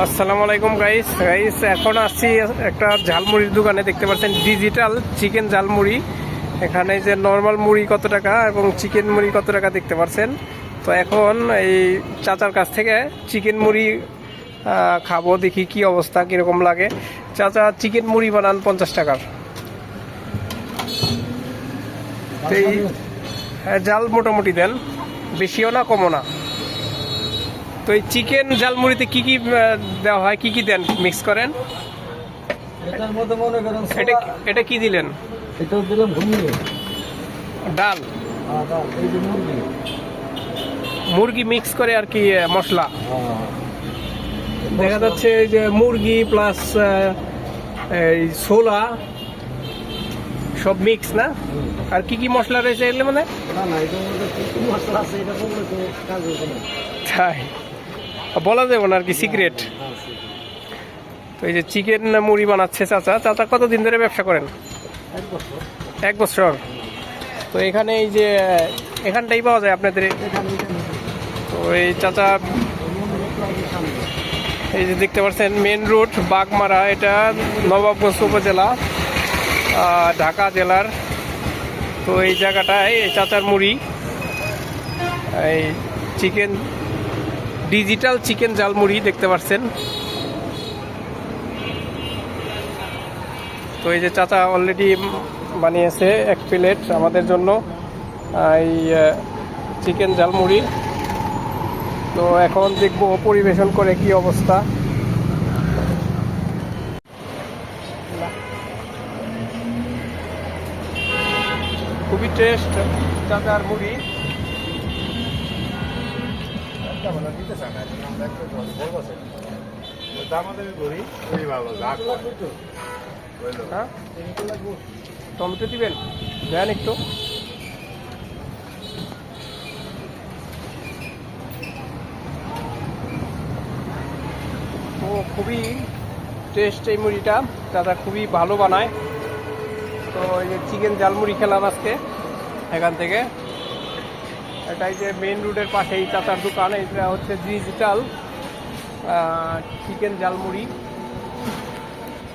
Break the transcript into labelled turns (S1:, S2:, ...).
S1: আসসালামু আলাইকুম গাইস এখন আসছি একটা ঝালমুড়ির দোকানে। দেখতে পাচ্ছেন ডিজিটাল চিকেন ঝালমুড়ি। এখানে যে নর্মাল মুড়ি কত টাকা এবং চিকেন মুড়ি কত টাকা দেখতে পাচ্ছেন। তো এখন এই চাচার কাছ থেকে চিকেন মুড়ি খাবো, দেখি কি অবস্থা, কীরকম লাগে। চাচা চিকেন মুড়ি বানান 50 টাকার। তো এই জাল মোটামুটি দেন, বেশিও না কমও না। তো এই চিকেন ঝালমুড়িতে কি কি দেওয়া হয়, কি কি দেন, মিক্স করেন?
S2: এটার মধ্যে মনে করেন
S1: এটা কি দিলেন?
S2: এটাও দিলাম ঘুমিয়ে
S1: ডাল,
S2: ডাল, এই যে মুরগি
S1: মুরগি মিক্স করে আর কি মশলা
S2: হ্যাঁ।
S1: দেখা যাচ্ছে। এই যে মুরগি প্লাস এই ছোলা সব মিক্স না? আর কি কি মশলা রয়েছে এগুলো? মানে
S2: না না, এটার মধ্যে কি কি মশলা আছে এটা বললে তো কাজ হবে না।
S1: তাই বলা যাবে না আর কি, সিক্রেট।
S2: হ্যাঁ,
S1: তো এই যে চিকেন মুড়ি বানাচ্ছে চাচা। চাচা কতদিন ধরে ব্যবসা করেন?
S2: 1 বছর।
S1: 1 বছর। তো এখানে এই যে এখানটাই পাওয়া যায় আপনাদের? তো এই চাচা এই যে দেখতে পাচ্ছেন মেন রোড বাগমারা, এটা নবাবগঞ্জ উপজেলা, ঢাকা জেলার। তো এই জায়গাটায় এই চাচার মুড়ি, এই চিকেন ডিজিটাল চিকেন ঝালমুড়ি দেখতে পাচ্ছেন। তো এই যে চাচা অলরেডি বানিয়েছে 1 প্লেট আমাদের জন্য এই চিকেন ঝালমুড়ি। তো এখন দেখবো পরিবেশন করে কি অবস্থা। খুবই টেস্ট চাচার মুড়ি। হ্যাঁ, টমেটো দিবেন, দেন একটু। তো খুবই টেস্ট এই মুড়িটা, দাদা খুবই ভালো বানায়। তো এই যে চিকেন ঝালমুড়ি খেলাম আজকে এখান থেকে। এটাই যে মেন রোডের পাশেই চাচার দোকান, এটা হচ্ছে ডিজিটাল চিকেন ঝালমুড়ি।